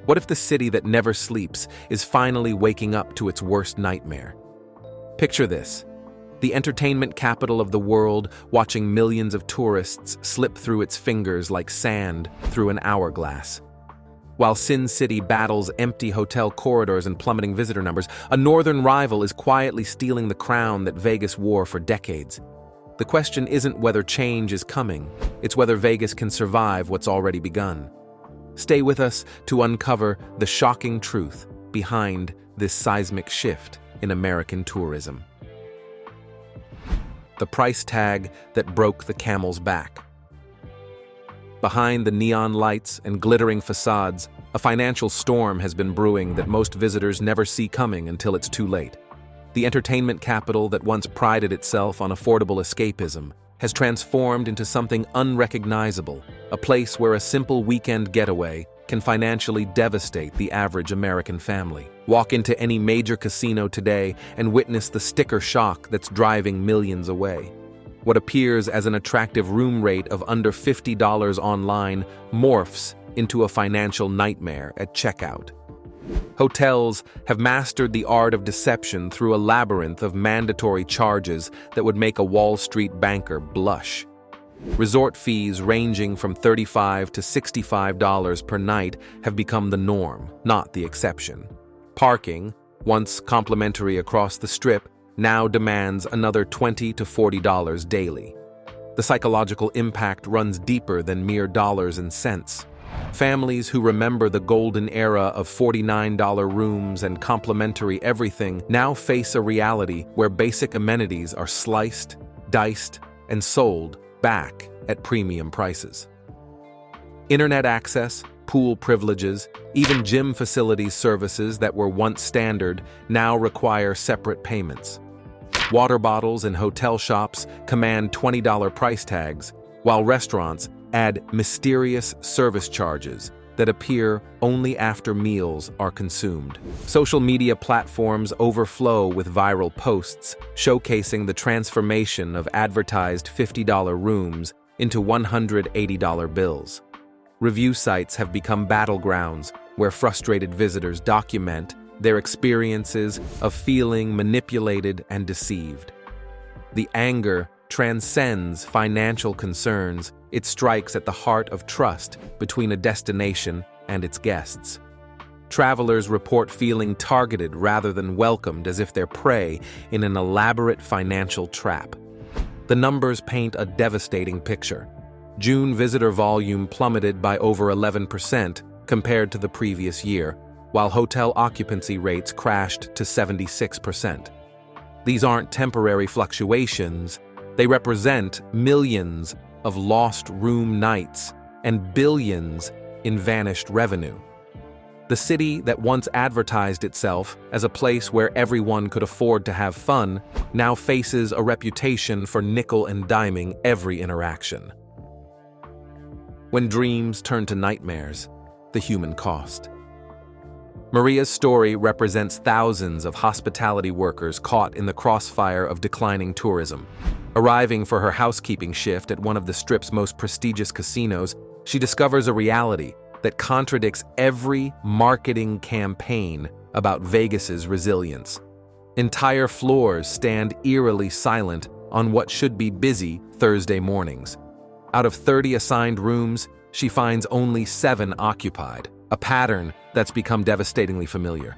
What if the city that never sleeps is finally waking up to its worst nightmare? Picture this: the entertainment capital of the world, watching millions of tourists slip through its fingers like sand through an hourglass. While Sin City battles empty hotel corridors and plummeting visitor numbers, a northern rival is quietly stealing the crown that Vegas wore for decades. The question isn't whether change is coming, it's whether Vegas can survive what's already begun. Stay with us to uncover the shocking truth behind this seismic shift in American tourism. The price tag that broke the camel's back. Behind the neon lights and glittering facades, a financial storm has been brewing that most visitors never see coming until it's too late. The entertainment capital that once prided itself on affordable escapism has transformed into something unrecognizable, a place where a simple weekend getaway can financially devastate the average American family. Walk into any major casino today and witness the sticker shock that's driving millions away. What appears as an attractive room rate of under $50 online morphs into a financial nightmare at checkout. Hotels have mastered the art of deception through a labyrinth of mandatory charges that would make a Wall Street banker blush. Resort fees ranging from $35 to $65 per night have become the norm, not the exception. Parking, once complimentary across the Strip, now demands another $20 to $40 daily. The psychological impact runs deeper than mere dollars and cents. Families who remember the golden era of $49 rooms and complimentary everything now face a reality where basic amenities are sliced, diced, and sold back at premium prices. Internet access, pool privileges, even gym facilities services that were once standard now require separate payments. Water bottles in hotel shops command $20 price tags, while restaurants add mysterious service charges that appear only after meals are consumed. Social media platforms overflow with viral posts showcasing the transformation of advertised $50 rooms into $180 bills. Review sites have become battlegrounds where frustrated visitors document their experiences of feeling manipulated and deceived. The anger transcends financial concerns. It strikes at the heart of trust between a destination and its guests. Travelers report feeling targeted rather than welcomed, as if they're prey in an elaborate financial trap. The numbers paint a devastating picture. June visitor volume plummeted by over 11% compared to the previous year, while hotel occupancy rates crashed to 76%. These aren't temporary fluctuations. They represent millions of lost room nights and billions in vanished revenue. The city that once advertised itself as a place where everyone could afford to have fun now faces a reputation for nickel and diming every interaction. When dreams turn to nightmares, the human cost. Maria's story represents thousands of hospitality workers caught in the crossfire of declining tourism. Arriving for her housekeeping shift at one of the Strip's most prestigious casinos, she discovers a reality that contradicts every marketing campaign about Vegas's resilience. Entire floors stand eerily silent on what should be busy Thursday mornings. Out of 30 assigned rooms, she finds only 7 occupied, a pattern that's become devastatingly familiar.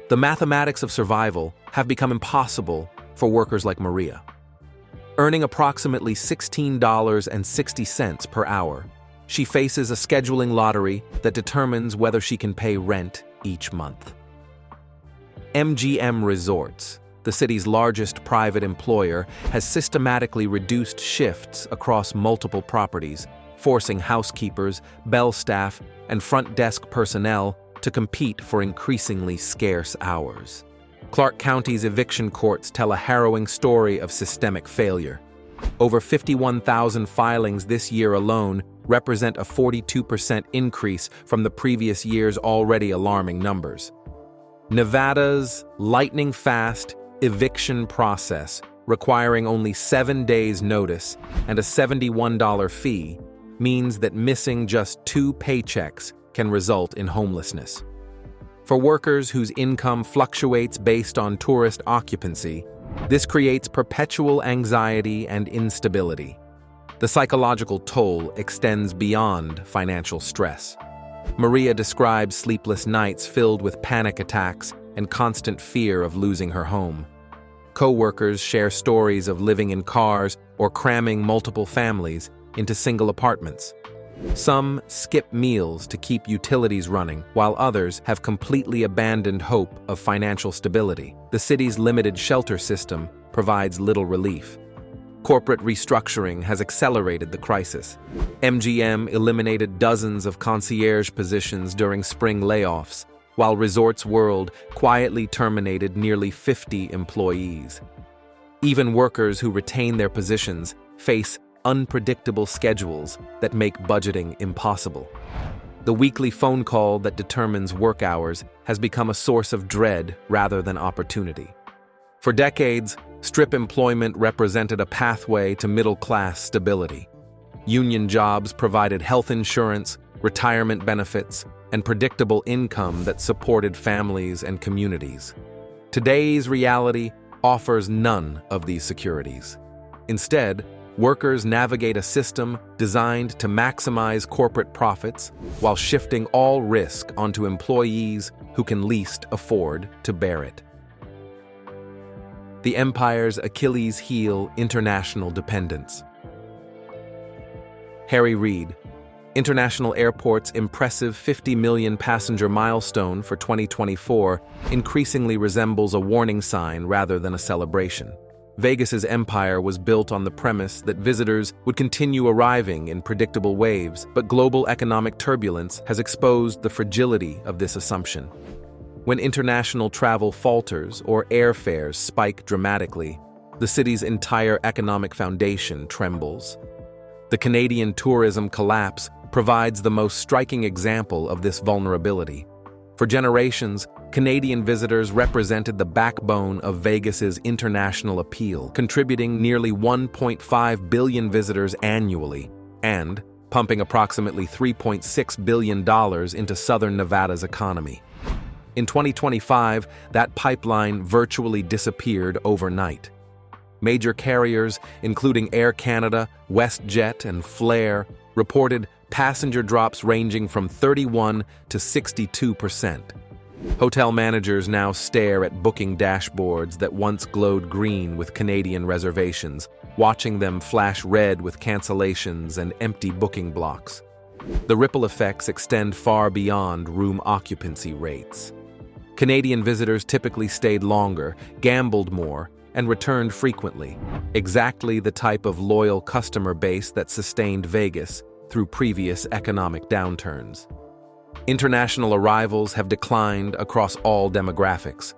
The mathematics of survival have become impossible for workers like Maria. Earning approximately $16.60 per hour, she faces a scheduling lottery that determines whether she can pay rent each month. MGM Resorts, the city's largest private employer, has systematically reduced shifts across multiple properties, forcing housekeepers, bell staff, and front desk personnel to compete for increasingly scarce hours. Clark County's eviction courts tell a harrowing story of systemic failure. Over 51,000 filings this year alone represent a 42% increase from the previous year's already alarming numbers. Nevada's lightning-fast eviction process, requiring only 7 days' notice and a $71 fee, means that missing just 2 paychecks can result in homelessness. For workers whose income fluctuates based on tourist occupancy, this creates perpetual anxiety and instability. The psychological toll extends beyond financial stress. Maria describes sleepless nights filled with panic attacks and constant fear of losing her home. Co-workers share stories of living in cars or cramming multiple families into single apartments. Some skip meals to keep utilities running, while others have completely abandoned hope of financial stability. The city's limited shelter system provides little relief. Corporate restructuring has accelerated the crisis. MGM eliminated dozens of concierge positions during spring layoffs, while Resorts World quietly terminated nearly 50 employees. Even workers who retain their positions face unpredictable schedules that make budgeting impossible. The weekly phone call that determines work hours has become a source of dread rather than opportunity. For decades, strip employment represented a pathway to middle-class stability. Union jobs provided health insurance, retirement benefits, and predictable income that supported families and communities. Today's reality offers none of these securities. Instead, workers navigate a system designed to maximize corporate profits while shifting all risk onto employees who can least afford to bear it. The empire's Achilles heel: international dependence. Harry Reid. International Airport's impressive 50 million passenger milestone for 2024 increasingly resembles a warning sign rather than a celebration. Vegas's empire was built on the premise that visitors would continue arriving in predictable waves, but global economic turbulence has exposed the fragility of this assumption. When international travel falters or airfares spike dramatically, the city's entire economic foundation trembles. The Canadian tourism collapse provides the most striking example of this vulnerability. For generations, Canadian visitors represented the backbone of Vegas's international appeal, contributing nearly 1.5 billion visitors annually and pumping approximately $3.6 billion into Southern Nevada's economy. In 2025, that pipeline virtually disappeared overnight. Major carriers, including Air Canada, WestJet, and Flair, reported passenger drops ranging from 31% to 62%. Hotel managers now stare at booking dashboards that once glowed green with Canadian reservations, watching them flash red with cancellations and empty booking blocks. The ripple effects extend far beyond room occupancy rates. Canadian visitors typically stayed longer, gambled more, and returned frequently, exactly the type of loyal customer base that sustained Vegas through previous economic downturns. International arrivals have declined across all demographics.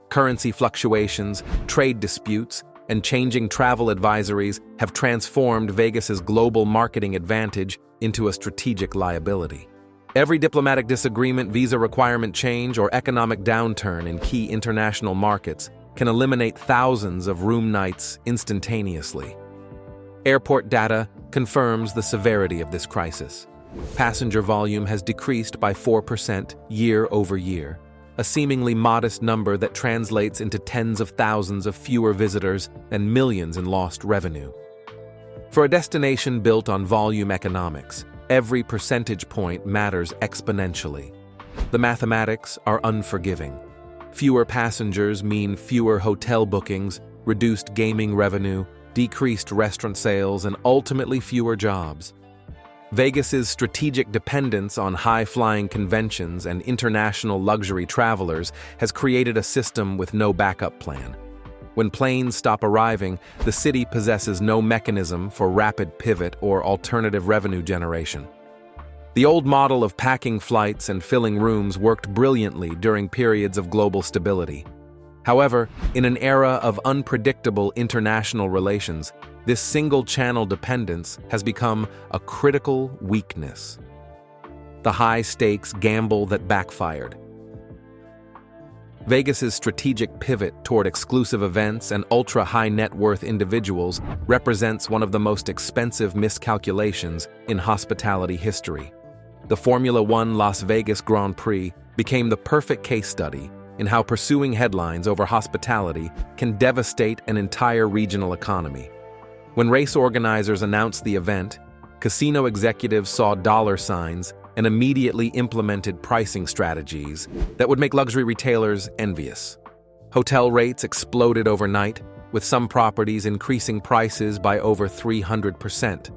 Currency fluctuations, trade disputes, and changing travel advisories have transformed Vegas's global marketing advantage into a strategic liability. Every diplomatic disagreement, visa requirement change, or economic downturn in key international markets can eliminate thousands of room nights instantaneously. Airport data confirms the severity of this crisis. Passenger volume has decreased by 4% year over year, a seemingly modest number that translates into tens of thousands of fewer visitors and millions in lost revenue. For a destination built on volume economics, every percentage point matters exponentially. The mathematics are unforgiving. Fewer passengers mean fewer hotel bookings, reduced gaming revenue, decreased restaurant sales, and ultimately fewer jobs. Vegas's strategic dependence on high-flying conventions and international luxury travelers has created a system with no backup plan. When planes stop arriving, the city possesses no mechanism for rapid pivot or alternative revenue generation. The old model of packing flights and filling rooms worked brilliantly during periods of global stability. However, in an era of unpredictable international relations, this single-channel dependence has become a critical weakness. The high-stakes gamble that backfired. Vegas's strategic pivot toward exclusive events and ultra-high net worth individuals represents one of the most expensive miscalculations in hospitality history. The Formula One Las Vegas Grand Prix became the perfect case study in how pursuing headlines over hospitality can devastate an entire regional economy. When race organizers announced the event, casino executives saw dollar signs and immediately implemented pricing strategies that would make luxury retailers envious. Hotel rates exploded overnight, with some properties increasing prices by over 300%.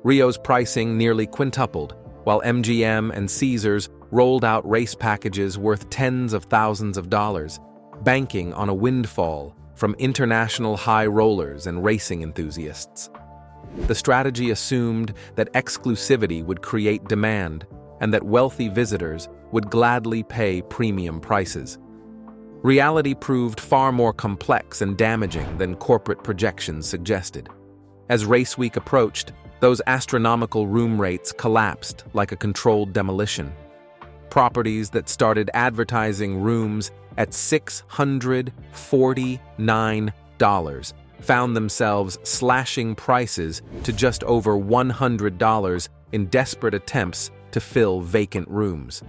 Rio's pricing nearly quintupled, while MGM and Caesars rolled out race packages worth tens of thousands of dollars, banking on a windfall from international high rollers and racing enthusiasts. The strategy assumed that exclusivity would create demand and that wealthy visitors would gladly pay premium prices. Reality proved far more complex and damaging than corporate projections suggested. As race week approached, those astronomical room rates collapsed like a controlled demolition. Properties that started advertising rooms at $649 found themselves slashing prices to just over $100 in desperate attempts to fill vacant rooms.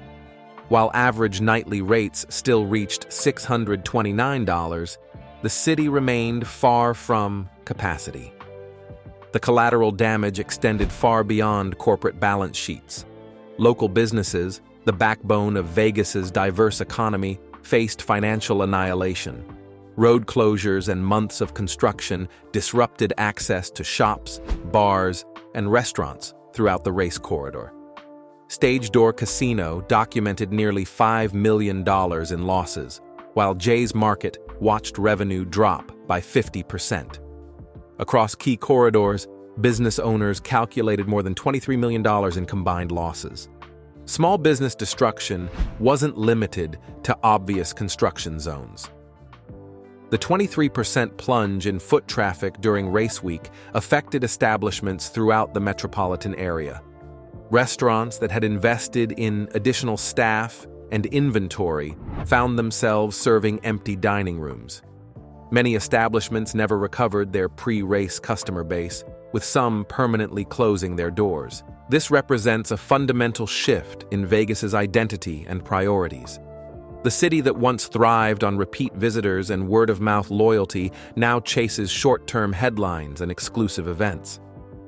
While average nightly rates still reached $629, the city remained far from capacity. The collateral damage extended far beyond corporate balance sheets. Local businesses, the backbone of Vegas's diverse economy, faced financial annihilation. Road closures and months of construction disrupted access to shops, bars, and restaurants throughout the race corridor. Stage Door Casino documented nearly $5 million in losses, while Jay's Market watched revenue drop by 50%. Across key corridors, business owners calculated more than $23 million in combined losses. Small business destruction wasn't limited to obvious construction zones. The 23% plunge in foot traffic during race week affected establishments throughout the metropolitan area. Restaurants that had invested in additional staff and inventory found themselves serving empty dining rooms. Many establishments never recovered their pre-race customer base, with some permanently closing their doors. This represents a fundamental shift in Vegas's identity and priorities. The city that once thrived on repeat visitors and word-of-mouth loyalty now chases short-term headlines and exclusive events.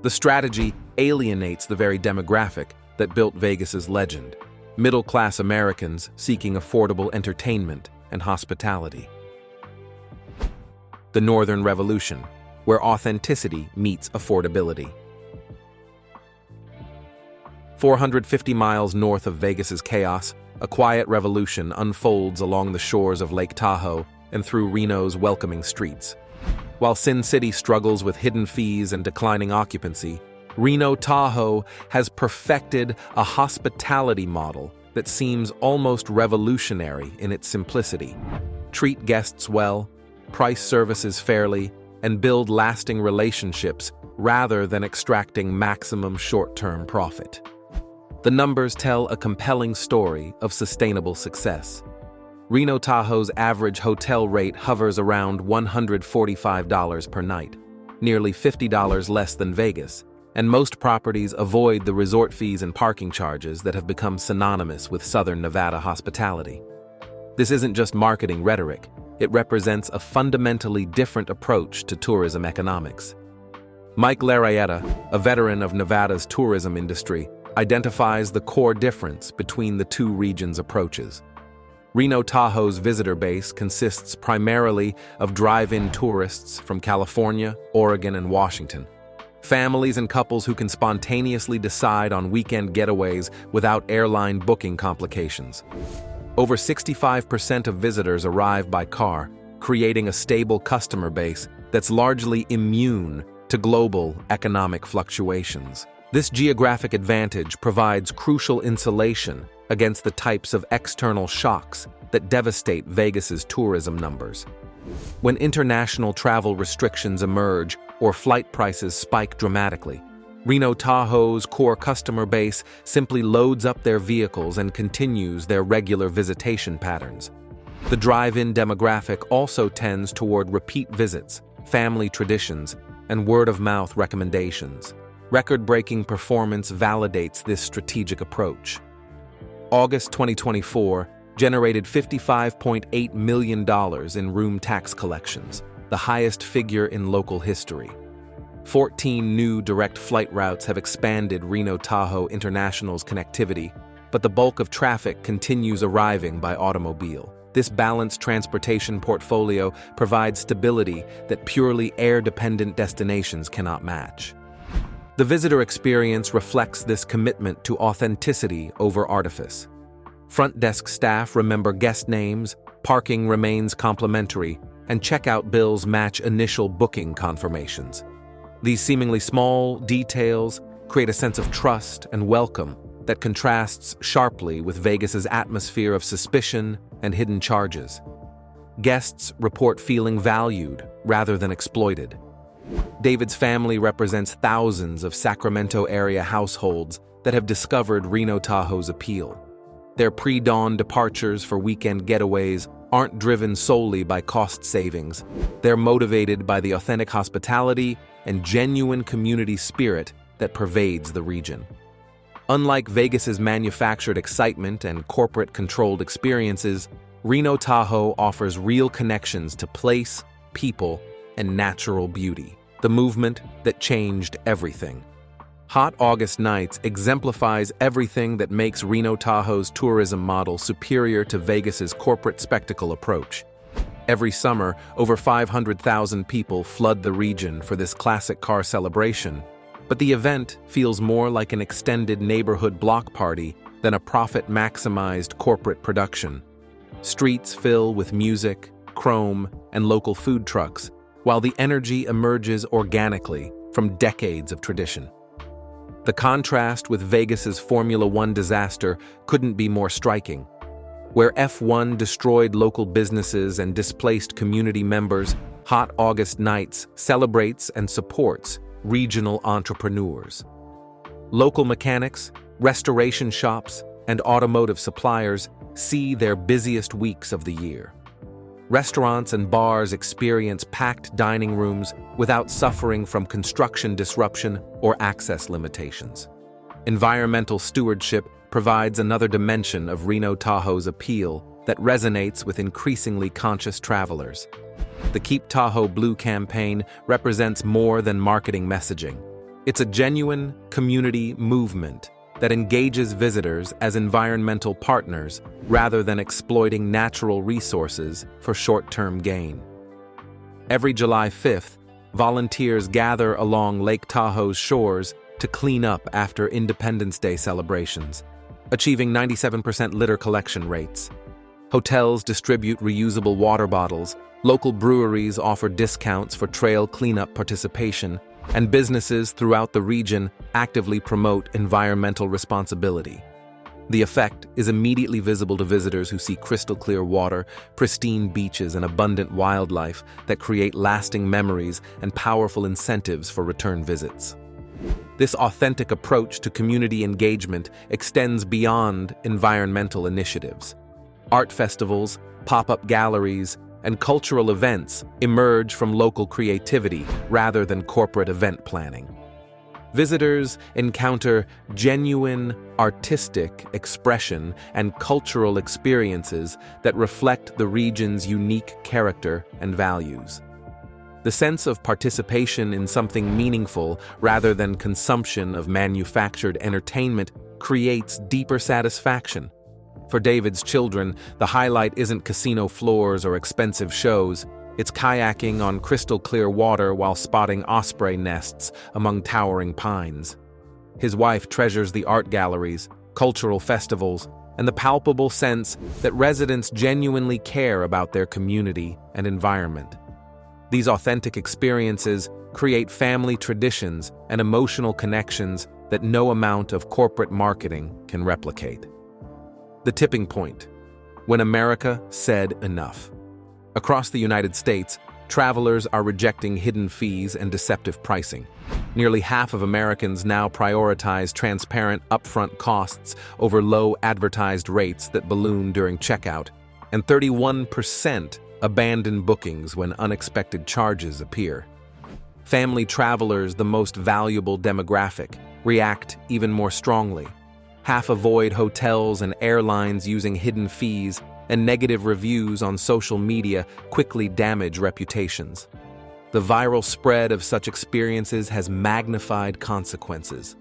The strategy alienates the very demographic that built Vegas's legend: middle-class Americans seeking affordable entertainment and hospitality. The Northern Revolution, where authenticity meets affordability. 450 miles north of Vegas's chaos, a quiet revolution unfolds along the shores of Lake Tahoe and through Reno's welcoming streets. While Sin City struggles with hidden fees and declining occupancy, Reno Tahoe has perfected a hospitality model that seems almost revolutionary in its simplicity. Treat guests well, price services fairly, and build lasting relationships rather than extracting maximum short-term profit. The numbers tell a compelling story of sustainable success. Reno Tahoe's average hotel rate hovers around $145 per night, nearly $50 less than Vegas, and most properties avoid the resort fees and parking charges that have become synonymous with Southern Nevada hospitality. This isn't just marketing rhetoric. It represents a fundamentally different approach to tourism economics. Mike Larrietta, a veteran of Nevada's tourism industry, identifies the core difference between the two regions' approaches. Reno Tahoe's visitor base consists primarily of drive-in tourists from California, Oregon, and Washington. Families and couples who can spontaneously decide on weekend getaways without airline booking complications. Over 65% of visitors arrive by car, creating a stable customer base that's largely immune to global economic fluctuations. This geographic advantage provides crucial insulation against the types of external shocks that devastate Vegas's tourism numbers. When international travel restrictions emerge or flight prices spike dramatically, Reno Tahoe's core customer base simply loads up their vehicles and continues their regular visitation patterns. The drive-in demographic also tends toward repeat visits, family traditions, and word-of-mouth recommendations. Record-breaking performance validates this strategic approach. August 2024 generated $55.8 million in room tax collections, the highest figure in local history. 14 new direct flight routes have expanded Reno Tahoe International's connectivity, but the bulk of traffic continues arriving by automobile. This balanced transportation portfolio provides stability that purely air-dependent destinations cannot match. The visitor experience reflects this commitment to authenticity over artifice. Front desk staff remember guest names, parking remains complimentary, and checkout bills match initial booking confirmations. These seemingly small details create a sense of trust and welcome that contrasts sharply with Vegas's atmosphere of suspicion and hidden charges. Guests report feeling valued rather than exploited. David's family represents thousands of Sacramento area households that have discovered Reno Tahoe's appeal. Their pre-dawn departures for weekend getaways aren't driven solely by cost savings. They're motivated by the authentic hospitality and genuine community spirit that pervades the region. Unlike Vegas's manufactured excitement and corporate-controlled experiences, Reno Tahoe offers real connections to place, people, and natural beauty, the movement that changed everything. Hot August nights exemplifies everything that makes Reno Tahoe's tourism model superior to Vegas's corporate spectacle approach. Every summer, over 500,000 people flood the region for this classic car celebration, but the event feels more like an extended neighborhood block party than a profit-maximized corporate production. Streets fill with music, chrome, and local food trucks, while the energy emerges organically from decades of tradition. The contrast with Vegas's Formula One disaster couldn't be more striking. Where F1 destroyed local businesses and displaced community members, Hot August Nights celebrates and supports regional entrepreneurs. Local mechanics, restoration shops, and automotive suppliers see their busiest weeks of the year. Restaurants and bars experience packed dining rooms without suffering from construction disruption or access limitations. Environmental stewardship provides another dimension of Reno Tahoe's appeal that resonates with increasingly conscious travelers. The Keep Tahoe Blue campaign represents more than marketing messaging. It's a genuine community movement that engages visitors as environmental partners rather than exploiting natural resources for short-term gain. Every July 5th, volunteers gather along Lake Tahoe's shores to clean up after Independence Day celebrations, achieving 97% litter collection rates. Hotels distribute reusable water bottles, local breweries offer discounts for trail cleanup participation, and businesses throughout the region actively promote environmental responsibility. The effect is immediately visible to visitors who see crystal-clear water, pristine beaches, and abundant wildlife that create lasting memories and powerful incentives for return visits. This authentic approach to community engagement extends beyond environmental initiatives. Art festivals, pop-up galleries, and cultural events emerge from local creativity rather than corporate event planning. Visitors encounter genuine artistic expression and cultural experiences that reflect the region's unique character and values. The sense of participation in something meaningful rather than consumption of manufactured entertainment creates deeper satisfaction. For David's children, the highlight isn't casino floors or expensive shows. It's kayaking on crystal-clear water while spotting osprey nests among towering pines. His wife treasures the art galleries, cultural festivals, and the palpable sense that residents genuinely care about their community and environment. These authentic experiences create family traditions and emotional connections that no amount of corporate marketing can replicate. The tipping point, when America said enough. Across the United States, travelers are rejecting hidden fees and deceptive pricing. Nearly half of Americans now prioritize transparent upfront costs over low advertised rates that balloon during checkout, and 31% abandon bookings when unexpected charges appear. Family travelers, the most valuable demographic, react even more strongly. Half avoid hotels and airlines using hidden fees, and negative reviews on social media quickly damage reputations. The viral spread of such experiences has magnified consequences.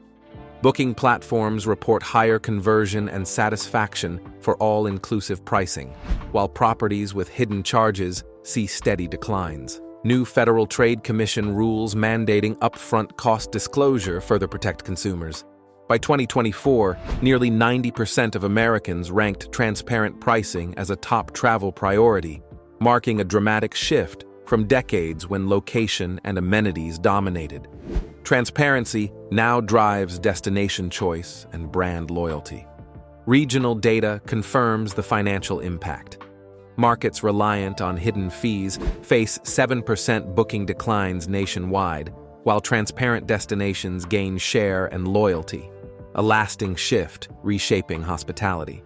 Booking platforms report higher conversion and satisfaction for all-inclusive pricing, while properties with hidden charges see steady declines. New Federal Trade Commission rules mandating upfront cost disclosure further protect consumers. By 2024, nearly 90% of Americans ranked transparent pricing as a top travel priority, marking a dramatic shift from decades when location and amenities dominated. Transparency now drives destination choice and brand loyalty. Regional data confirms the financial impact. Markets reliant on hidden fees face 7% booking declines nationwide, while transparent destinations gain share and loyalty, a lasting shift reshaping hospitality.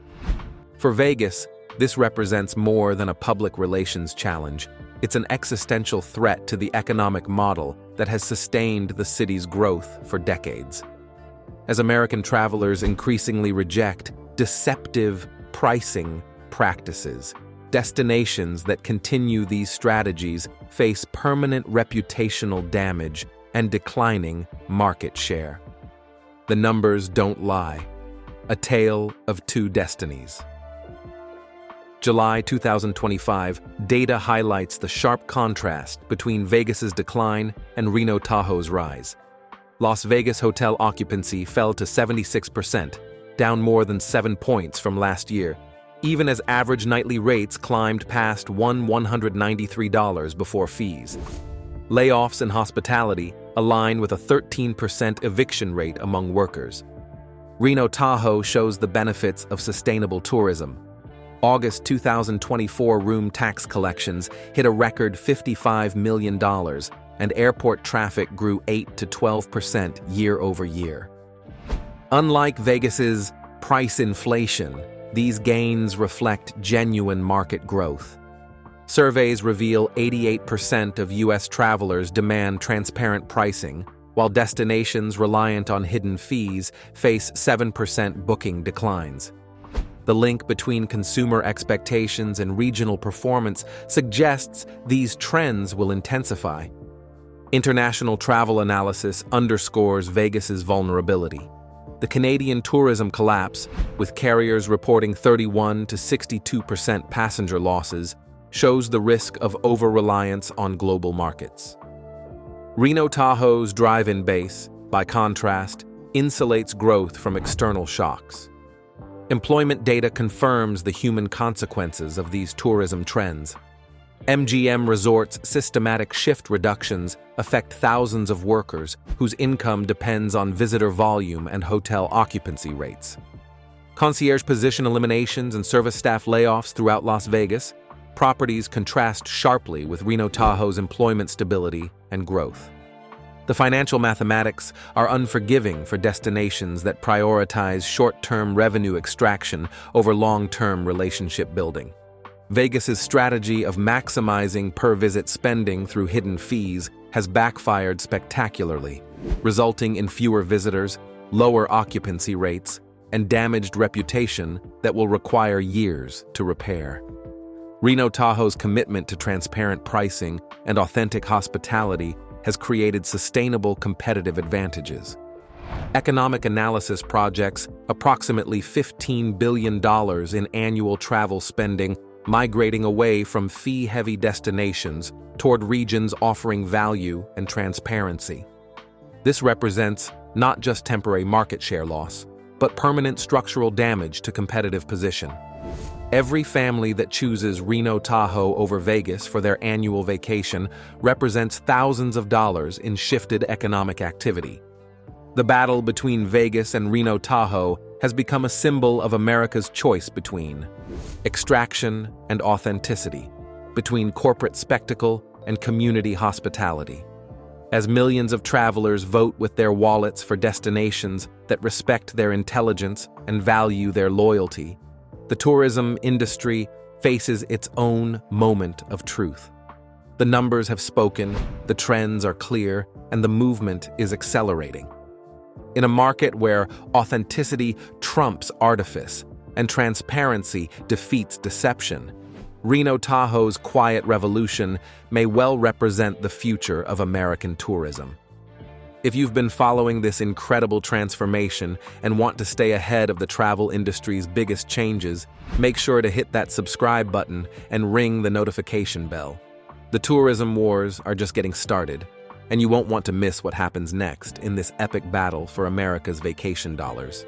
For Vegas, this represents more than a public relations challenge. It's an existential threat to the economic model that has sustained the city's growth for decades. As American travelers increasingly reject deceptive pricing practices, destinations that continue these strategies face permanent reputational damage and declining market share. The numbers don't lie. A tale of two destinies. July 2025, data highlights the sharp contrast between Vegas's decline and Reno Tahoe's rise. Las Vegas hotel occupancy fell to 76%, down more than 7 points from last year, even as average nightly rates climbed past $193 before fees. Layoffs in hospitality align with a 13% eviction rate among workers. Reno Tahoe shows the benefits of sustainable tourism. August 2024 room tax collections hit a record $55 million, and airport traffic grew 8 to 12% year over year. Unlike Vegas's price inflation, these gains reflect genuine market growth. Surveys reveal 88% of U.S. travelers demand transparent pricing, while destinations reliant on hidden fees face 7% booking declines. The link between consumer expectations and regional performance suggests these trends will intensify. International travel analysis underscores Vegas's vulnerability. The Canadian tourism collapse, with carriers reporting 31 to 62% passenger losses, shows the risk of over-reliance on global markets. Reno Tahoe's drive-in base, by contrast, insulates growth from external shocks. Employment data confirms the human consequences of these tourism trends. MGM Resorts' systematic shift reductions affect thousands of workers whose income depends on visitor volume and hotel occupancy rates. Concierge position eliminations and service staff layoffs throughout Las Vegas, properties contrast sharply with Reno Tahoe's employment stability and growth. The financial mathematics are unforgiving for destinations that prioritize short-term revenue extraction over long-term relationship building. Vegas's strategy of maximizing per-visit spending through hidden fees has backfired spectacularly, resulting in fewer visitors, lower occupancy rates, and damaged reputation that will require years to repair. Reno Tahoe's commitment to transparent pricing and authentic hospitality has created sustainable competitive advantages. Economic analysis projects approximately $15 billion in annual travel spending, migrating away from fee-heavy destinations toward regions offering value and transparency. This represents not just temporary market share loss, but permanent structural damage to competitive position. Every family that chooses Reno Tahoe over Vegas for their annual vacation represents thousands of dollars in shifted economic activity. The battle between Vegas and Reno Tahoe has become a symbol of America's choice between extraction and authenticity, between corporate spectacle and community hospitality. As millions of travelers vote with their wallets for destinations that respect their intelligence and value their loyalty, the tourism industry faces its own moment of truth. The numbers have spoken, the trends are clear, and the movement is accelerating. In a market where authenticity trumps artifice and transparency defeats deception, Reno Tahoe's quiet revolution may well represent the future of American tourism. If you've been following this incredible transformation and want to stay ahead of the travel industry's biggest changes, make sure to hit that subscribe button and ring the notification bell. The tourism wars are just getting started, and you won't want to miss what happens next in this epic battle for America's vacation dollars.